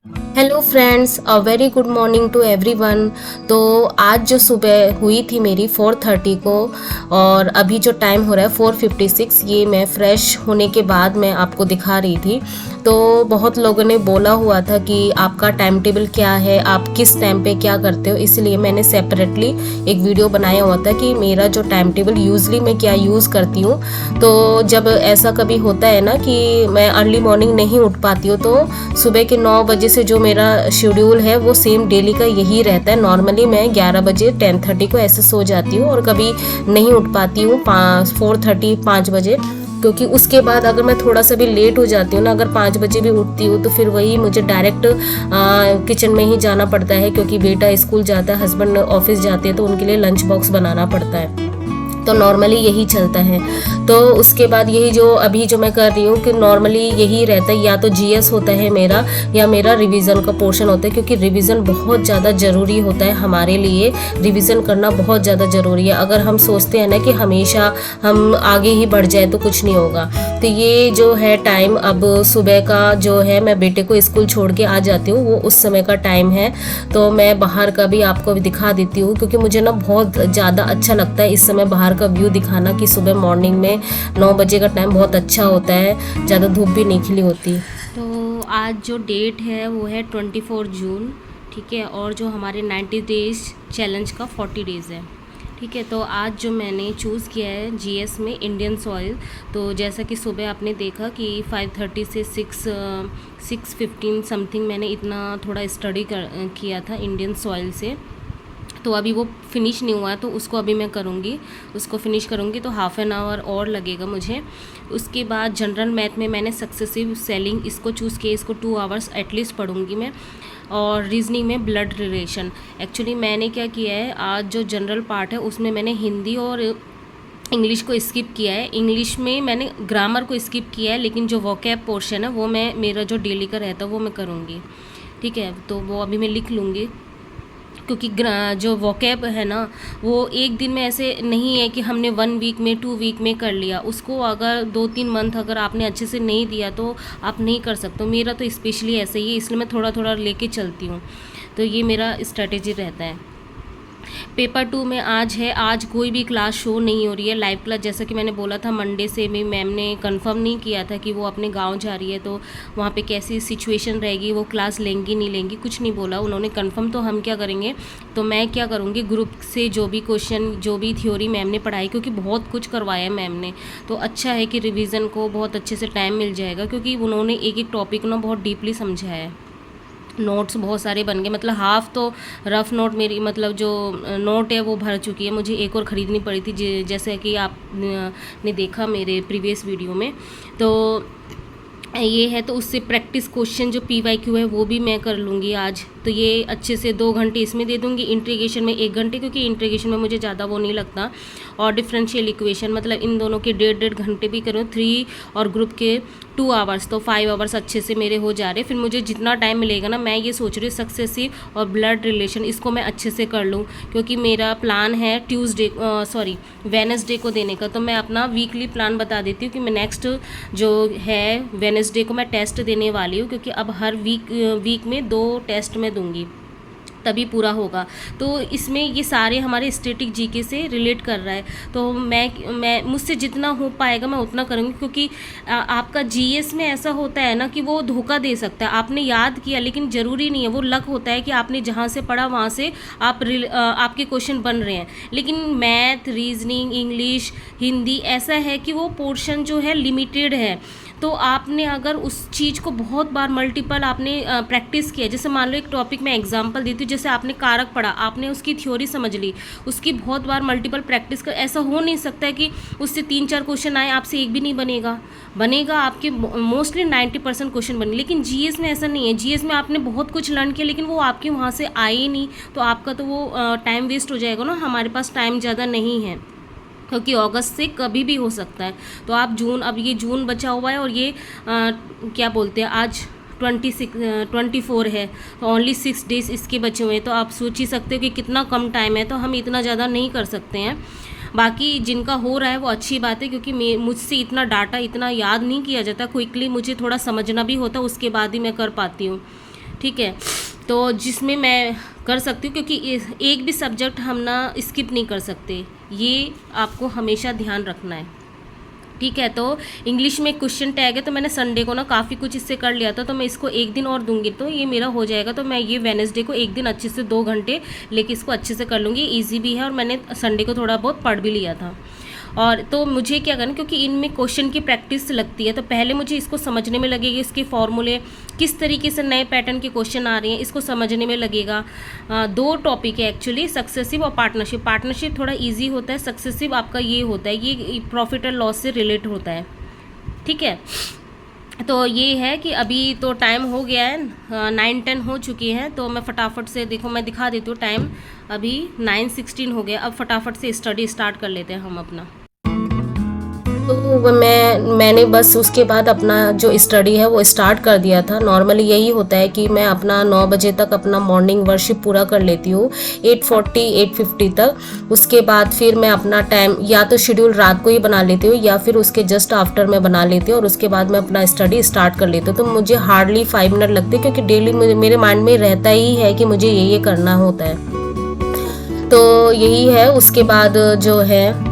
Hello friends, a very good morning to everyone. तो आज जो सुबह हुई थी मेरी 4:30 को, और अभी जो टाइम हो रहा है 4:56, ये मैं फ़्रेश होने के बाद मैं आपको दिखा रही थी। तो बहुत लोगों ने बोला हुआ था कि आपका टाइम टेबल क्या है, आप किस टाइम पे क्या करते हो, इसलिए मैंने सेपरेटली एक वीडियो बनाया हुआ था कि मेरा जो टाइम टेबल यूजली मैं क्या यूज़ करती हूँ। तो जब ऐसा कभी होता है ना कि मैं अर्ली मॉर्निंग नहीं उठ पाती हूँ, तो सुबह के 9 बजे से जो मेरा शेड्यूल है वो सेम डेली का यही रहता है। नॉर्मली मैं 11 बजे 10:30 को ऐसे सो जाती हूँ, और कभी नहीं उठ पाती हूँ 4:30 5 बजे, क्योंकि उसके बाद अगर मैं थोड़ा सा भी लेट हो जाती हूँ ना, अगर 5 बजे भी उठती हूँ तो फिर वही मुझे डायरेक्ट किचन में ही जाना पड़ता है, क्योंकि बेटा स्कूल जाता है, हस्बैंड ऑफिस जाते हैं, तो उनके लिए लंच बॉक्स बनाना पड़ता है। तो नॉर्मली यही चलता है। तो उसके बाद यही जो अभी जो मैं कर रही हूँ कि नॉर्मली यही रहता है, या तो जीएस होता है मेरा, या मेरा रिवीजन का पोर्शन होता है, क्योंकि रिवीजन बहुत ज़्यादा ज़रूरी होता है हमारे लिए। रिवीजन करना बहुत ज़्यादा ज़रूरी है। अगर हम सोचते हैं ना कि हमेशा हम आगे ही बढ़ जाए तो कुछ नहीं होगा। तो ये जो है टाइम, अब सुबह का जो है, मैं बेटे को स्कूल छोड़ के आ जाती हूँ, वो उस समय का टाइम है। तो मैं बाहर का भी आपको दिखा देती हूँ, क्योंकि मुझे ना बहुत ज़्यादा अच्छा लगता है इस समय बाहर का व्यू दिखाना, कि सुबह मॉर्निंग में 9 बजे का टाइम बहुत अच्छा होता है, ज़्यादा धूप भी नहीं खिली होती। तो आज जो डेट है वो है 24 जून, ठीक है, और जो हमारे 90 डेज चैलेंज का 40 डेज़ है, ठीक है। तो आज जो मैंने चूज़ किया है जीएस में इंडियन सॉइल। तो जैसा कि सुबह आपने देखा कि 5:30 से 6:15 समथिंग मैंने इतना थोड़ा स्टडी किया था इंडियन सॉइल से। तो अभी वो फिनिश नहीं हुआ है, तो उसको अभी मैं करूँगी, उसको फिनिश करूँगी, तो हाफ़ एन आवर और लगेगा मुझे। उसके बाद जनरल मैथ में मैंने सक्सेसिव सेलिंग इसको चूज़ किया, इसको 2 आवर्स एटलीस्ट पढ़ूँगी मैं। और रीजनिंग में ब्लड रिलेशन, एक्चुअली मैंने क्या किया है, आज जो जनरल पार्ट है उसमें मैंने हिंदी और इंग्लिश को स्किप किया है। इंग्लिश में मैंने ग्रामर को स्किप किया है, लेकिन जो वोकैब पोर्शन है वो मैं, मेरा जो डेली का रहता है वो मैं करूँगी, ठीक है। तो वो अभी मैं लिख लूँगी, क्योंकि जो वोकैब है ना, वो एक दिन में ऐसे नहीं है कि हमने 1 वीक में 2 वीक में कर लिया उसको। अगर 2-3 मंथ अगर आपने अच्छे से नहीं दिया तो आप नहीं कर सकते। मेरा तो स्पेशली ऐसे ही है, इसलिए मैं थोड़ा थोड़ा लेके चलती हूँ। तो ये मेरा स्ट्रेटेजी रहता है। पेपर 2 में आज है, आज कोई भी क्लास शो नहीं हो रही है, लाइव क्लास। जैसा कि मैंने बोला था, मंडे से भी मैम ने कंफर्म नहीं किया था कि वो अपने गांव जा रही है, तो वहाँ पे कैसी सिचुएशन रहेगी, वो क्लास लेंगी नहीं लेंगी, कुछ नहीं बोला उन्होंने कंफर्म। तो हम क्या करेंगे, तो मैं क्या करूँगी, ग्रुप से जो भी क्वेश्चन, जो भी थ्योरी मैम ने पढ़ाई, क्योंकि बहुत कुछ करवाया है मैम ने, तो अच्छा है कि रिवीजन को बहुत अच्छे से टाइम मिल जाएगा, क्योंकि उन्होंने एक एक टॉपिक ना बहुत डीपली समझाया है। नोट्स बहुत सारे बन गए, मतलब हाफ़ तो रफ़ नोट मेरी, मतलब जो नोट है वो भर चुकी है, मुझे एक और ख़रीदनी पड़ी थी, जैसे कि आप ने देखा मेरे प्रीवियस वीडियो में। तो ये है, तो उससे प्रैक्टिस क्वेश्चन जो PYQ है वो भी मैं कर लूँगी आज। तो ये अच्छे से 2 घंटे इसमें दे दूँगी, इंटीग्रेशन में 1 घंटे, क्योंकि इंटीग्रेशन में मुझे ज़्यादा वो नहीं लगता। और डिफरेंशियल इक्वेशन, मतलब इन दोनों के 1.5 घंटे भी करूँ, 3, और ग्रुप के 2 आवर्स, तो 5 आवर्स अच्छे से मेरे हो जा रहे। फिर मुझे जितना टाइम मिलेगा ना, मैं ये सोच रही हूँ सक्सेसिव और ब्लड रिलेशन इसको मैं अच्छे से कर लूँ, क्योंकि मेरा प्लान है वेनसडे को देने का। तो मैं अपना वीकली प्लान बता देती हूँ कि मैं नेक्स्ट जो है वेनसडे को मैं टेस्ट देने वाली हूँ, क्योंकि अब हर वीक में 2 टेस्ट मैं दूँगी, तभी पूरा होगा। तो इसमें ये सारे हमारे स्टैटिक जीके से रिलेट कर रहा है। तो मैं मुझसे जितना हो पाएगा मैं उतना करूँगी, क्योंकि आपका जीएस में ऐसा होता है ना कि वो धोखा दे सकता है। आपने याद किया, लेकिन ज़रूरी नहीं है, वो लक होता है कि आपने जहाँ से पढ़ा वहाँ से आपके क्वेश्चन बन रहे हैं। लेकिन मैथ, रीजनिंग, इंग्लिश, हिंदी ऐसा है कि वो पोर्शन जो है लिमिटेड है। तो आपने अगर उस चीज़ को बहुत बार मल्टीपल आपने प्रैक्टिस किया, जैसे मान लो एक टॉपिक में एग्जांपल देती हूँ, जैसे आपने कारक पढ़ा, आपने उसकी थ्योरी समझ ली, उसकी बहुत बार मल्टीपल प्रैक्टिस कर, ऐसा हो नहीं सकता है कि उससे 3-4 क्वेश्चन आए, आपसे एक भी नहीं बनेगा आपके मोस्टली 90% क्वेश्चन बने। लेकिन जीएस में ऐसा नहीं है, जीएस में आपने बहुत कुछ लर्न किया, लेकिन वो आपके वहाँ से आए ही नहीं, तो आपका तो वो टाइम वेस्ट हो जाएगा ना। हमारे पास टाइम ज़्यादा नहीं है, क्योंकि अगस्त से कभी भी हो सकता है। तो आप जून, अब ये जून बचा हुआ है, और ये क्या बोलते हैं, आज 24 है, तो ओनली 6 डेज इसके बचे हुए हैं। तो आप सोच ही सकते हो कि कितना कम टाइम है, तो हम इतना ज़्यादा नहीं कर सकते हैं। बाकी जिनका हो रहा है वो अच्छी बात है, क्योंकि मुझसे इतना डाटा इतना याद नहीं किया जाता क्विकली, मुझे थोड़ा समझना भी होता, उसके बाद ही मैं कर पाती हूँ। ठीक है, तो जिसमें मैं कर सकती हूँ, क्योंकि एक भी सब्जेक्ट हम ना स्किप नहीं कर सकते, ये आपको हमेशा ध्यान रखना है, ठीक है। तो इंग्लिश में क्वेश्चन टैग है, तो मैंने संडे को ना काफ़ी कुछ इससे कर लिया था, तो मैं इसको एक दिन और दूंगी तो ये मेरा हो जाएगा। तो मैं ये वेडनेसडे को एक दिन अच्छे से 2 घंटे लेके इसको अच्छे से कर लूँगी, ईजी भी है, और मैंने संडे को थोड़ा बहुत पढ़ भी लिया था। और तो मुझे क्या करना, क्योंकि इनमें क्वेश्चन की प्रैक्टिस लगती है, तो पहले मुझे इसको समझने में लगेगा, इसके फॉर्मूले किस तरीके से नए पैटर्न के क्वेश्चन आ रहे हैं, इसको समझने में लगेगा। 2 टॉपिक है एक्चुअली, सक्सेसिव और पार्टनरशिप। पार्टनरशिप थोड़ा इजी होता है, सक्सेसिव आपका ये होता है, ये प्रॉफिट एंड लॉस से रिलेट होता है, ठीक है। तो ये है कि अभी तो टाइम हो गया है, 9-10 हो चुकी हैं, तो मैं फटाफट से देखो मैं दिखा देती हूँ टाइम, अभी 9:16 हो गया। अब फटाफट से स्टडी स्टार्ट कर लेते हैं हम अपना। तो मैंने बस उसके बाद अपना जो स्टडी है वो स्टार्ट कर दिया था। नॉर्मली यही होता है कि मैं अपना 9 बजे तक अपना मॉर्निंग वर्शिप पूरा कर लेती हूँ, 8:40-8:50 तक। उसके बाद फिर मैं अपना टाइम या तो शेड्यूल रात को ही बना लेती हूँ या फिर उसके जस्ट आफ्टर मैं बना लेती हूँ, और उसके बाद मैं अपना स्टडी स्टार्ट कर लेती हूँ। तो मुझे हार्डली 5 मिनट लगते हैं, क्योंकि डेली मेरे माइंड में रहता ही है कि मुझे ये करना होता है, तो यही है। उसके बाद जो है,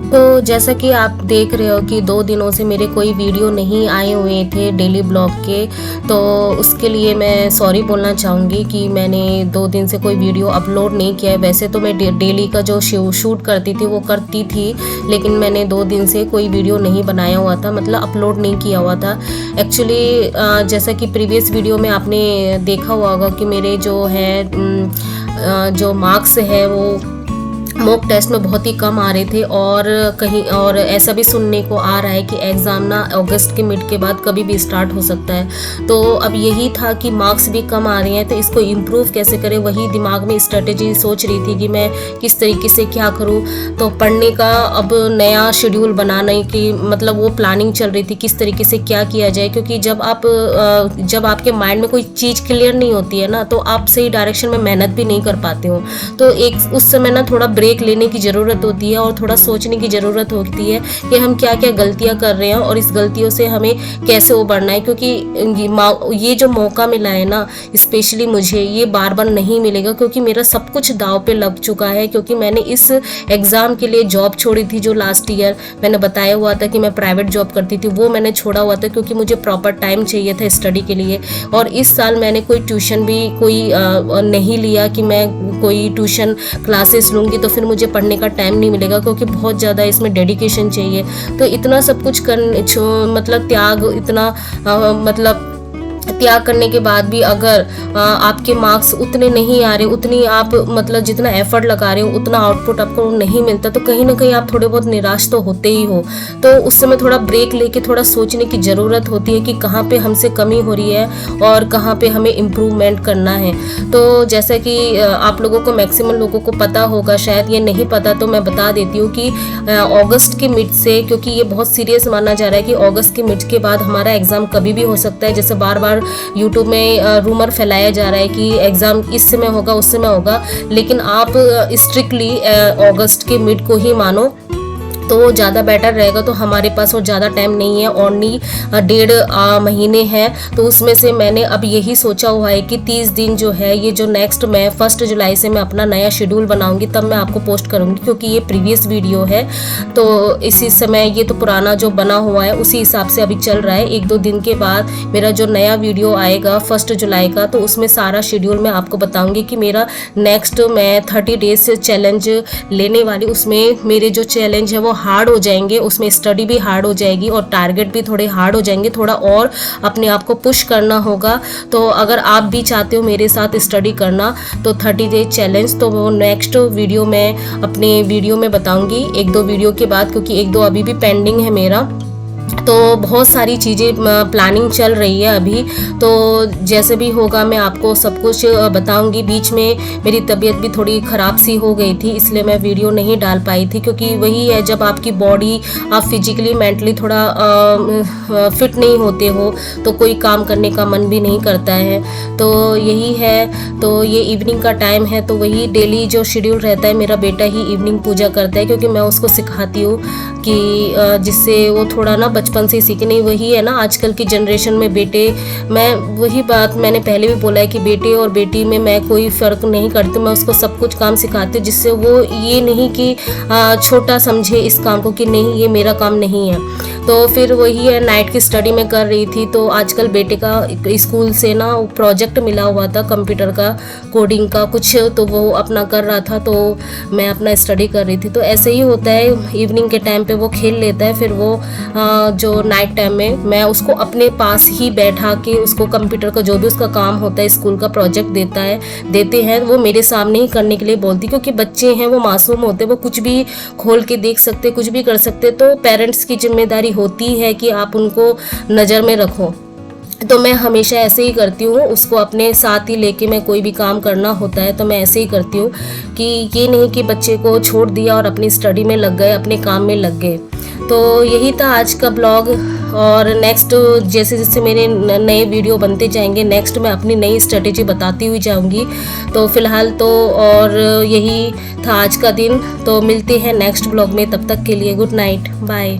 तो जैसा कि आप देख रहे हो कि 2 दिनों से मेरे कोई वीडियो नहीं आए हुए थे डेली ब्लॉग के, तो उसके लिए मैं सॉरी बोलना चाहूँगी कि मैंने 2 दिन से कोई वीडियो अपलोड नहीं किया है। वैसे तो मैं डेली का जो शूट करती थी वो करती थी, लेकिन मैंने 2 दिन से कोई वीडियो नहीं बनाया हुआ था, मतलब अपलोड नहीं किया हुआ था। एक्चुअली जैसा कि प्रीवियस वीडियो में आपने देखा हुआ होगा कि मेरे जो है जो मार्क्स है वो मॉक टेस्ट में बहुत ही कम आ रहे थे, और कहीं और ऐसा भी सुनने को आ रहा है कि एग्ज़ाम ना अगस्त के मिड के बाद कभी भी स्टार्ट हो सकता है। तो अब यही था कि मार्क्स भी कम आ रहे हैं, तो इसको इम्प्रूव कैसे करें, वही दिमाग में स्ट्रेटेजी सोच रही थी कि मैं किस तरीके से क्या करूं। तो पढ़ने का अब नया शेड्यूल बनाने की मतलब वो प्लानिंग चल रही थी, किस तरीके से क्या किया जाए, क्योंकि जब आपके माइंड में कोई चीज़ क्लियर नहीं होती है ना, तो आप सही डायरेक्शन में मेहनत भी नहीं कर पाते हो। तो एक उस समय ना थोड़ा ब्रेक लेने की ज़रूरत होती है, और थोड़ा सोचने की ज़रूरत होती है कि हम क्या क्या गलतियां कर रहे हैं और इस गलतियों से हमें कैसे उबरना है। क्योंकि ये जो मौका मिला है ना, स्पेशली मुझे ये बार बार नहीं मिलेगा, क्योंकि मेरा सब कुछ दांव पे लग चुका है। क्योंकि मैंने इस एग्ज़ाम के लिए जॉब छोड़ी थी, जो लास्ट ईयर मैंने बताया हुआ था कि मैं प्राइवेट जॉब करती थी, वो मैंने छोड़ा हुआ था क्योंकि मुझे प्रॉपर टाइम चाहिए था स्टडी के लिए। और इस साल मैंने कोई ट्यूशन भी नहीं लिया कि मैं कोई ट्यूशन क्लासेस लूँगी तो फिर मुझे पढ़ने का टाइम नहीं मिलेगा, क्योंकि बहुत ज़्यादा इसमें डेडिकेशन चाहिए। तो इतना सब कुछ मतलब त्याग, इतना मतलब त्याग करने के बाद भी अगर आपके मार्क्स उतने नहीं आ रहे, उतनी आप मतलब जितना एफर्ट लगा रहे हो उतना आउटपुट आपको नहीं मिलता, तो कहीं ना कहीं आप थोड़े बहुत निराश तो होते ही हो। तो उस समय थोड़ा ब्रेक लेके थोड़ा सोचने की ज़रूरत होती है कि कहाँ पे हमसे कमी हो रही है और कहाँ पे हमें इम्प्रूवमेंट करना है। तो जैसा कि आप लोगों को, मैक्सिमम लोगों को पता होगा, शायद ये नहीं पता तो मैं बता देती हूँ कि अगस्त के मिड से, क्योंकि ये बहुत सीरियस माना जा रहा है कि अगस्त के मिड के बाद हमारा एग्ज़ाम कभी भी हो सकता है। जैसे बार बार यूट्यूब में रूमर फैलाया जा रहा है कि एग्ज़ाम इस समय होगा, उस समय होगा, लेकिन आप स्ट्रिक्टली अगस्त के मिड को ही मानो तो वो ज़्यादा बेटर रहेगा। तो हमारे पास और ज़्यादा टाइम नहीं है, ओनली 1.5 महीने हैं। तो उसमें से मैंने अब यही सोचा हुआ है कि 30 दिन जो है, ये जो नेक्स्ट मैं 1 जुलाई से मैं अपना नया शेड्यूल बनाऊंगी, तब मैं आपको पोस्ट करूंगी, क्योंकि ये प्रीवियस वीडियो है तो इसी समय ये तो पुराना जो बना हुआ है उसी हिसाब से अभी चल रहा है। 1-2 दिन के बाद मेरा जो नया वीडियो आएगा 1 जुलाई का, तो उसमें सारा शेड्यूल मैं आपको बताऊँगी कि मेरा नेक्स्ट मैं 30 डेज चैलेंज लेने वाली, उसमें मेरे जो चैलेंज है वो हार्ड हो जाएंगे, उसमें स्टडी भी हार्ड हो जाएगी और टारगेट भी थोड़े हार्ड हो जाएंगे, थोड़ा और अपने आप को पुश करना होगा। तो अगर आप भी चाहते हो मेरे साथ स्टडी करना तो 30 डेज चैलेंज, तो वो नेक्स्ट वीडियो में अपने वीडियो में बताऊंगी 1-2 वीडियो के बाद, क्योंकि 1-2 अभी भी पेंडिंग है मेरा। तो बहुत सारी चीज़ें प्लानिंग चल रही है अभी, तो जैसे भी होगा मैं आपको सब कुछ बताऊंगी। बीच में मेरी तबीयत भी थोड़ी ख़राब सी हो गई थी, इसलिए मैं वीडियो नहीं डाल पाई थी, क्योंकि वही है, जब आपकी बॉडी, आप फिजिकली मेंटली थोड़ा फिट नहीं होते हो तो कोई काम करने का मन भी नहीं करता है। तो यही है। तो ये इवनिंग का टाइम है, तो वही डेली जो शेड्यूल रहता है, मेरा बेटा ही इवनिंग पूजा करता है, क्योंकि मैं उसको सिखाती हूँ कि जिससे वो थोड़ा ना बचपन से सीखे नहीं। वही है ना, आजकल की जनरेशन में बेटे, मैं वही बात मैंने पहले भी बोला है कि बेटे और बेटी में मैं कोई फ़र्क नहीं करती, मैं उसको सब कुछ काम सिखाती हूँ, जिससे वो ये नहीं कि छोटा समझे इस काम को कि नहीं ये मेरा काम नहीं है। तो फिर वही है, नाइट की स्टडी में कर रही थी। तो आजकल बेटे का स्कूल से ना प्रोजेक्ट मिला हुआ था कंप्यूटर का, कोडिंग का कुछ, तो वो अपना कर रहा था, तो मैं अपना स्टडी कर रही थी। तो ऐसे ही होता है, इवनिंग के टाइम पे वो खेल लेता है, फिर वो जो नाइट टाइम में मैं उसको अपने पास ही बैठा के उसको कंप्यूटर का जो भी उसका काम होता है, स्कूल का प्रोजेक्ट देते हैं, वो मेरे सामने ही करने के लिए बोलती, क्योंकि बच्चे हैं, वो मासूम होते हैं, वो कुछ भी खोल के देख सकते, कुछ भी कर सकते। तो पेरेंट्स की जिम्मेदारी होती है कि आप उनको नज़र में रखो। तो मैं हमेशा ऐसे ही करती हूँ, उसको अपने साथ ही लेके मैं कोई भी काम करना होता है तो मैं ऐसे ही करती हूँ, कि ये नहीं कि बच्चे को छोड़ दिया और अपनी स्टडी में लग गए, अपने काम में लग गए। तो यही था आज का ब्लॉग। और नेक्स्ट जैसे जैसे मेरे नए वीडियो बनते जाएंगे, नेक्स्ट मैं अपनी नई स्ट्रेटेजी बताती हुई जाऊंगी। तो फिलहाल तो और यही था आज का दिन। तो मिलते हैं नेक्स्ट ब्लॉग में, तब तक के लिए गुड नाइट, बाय।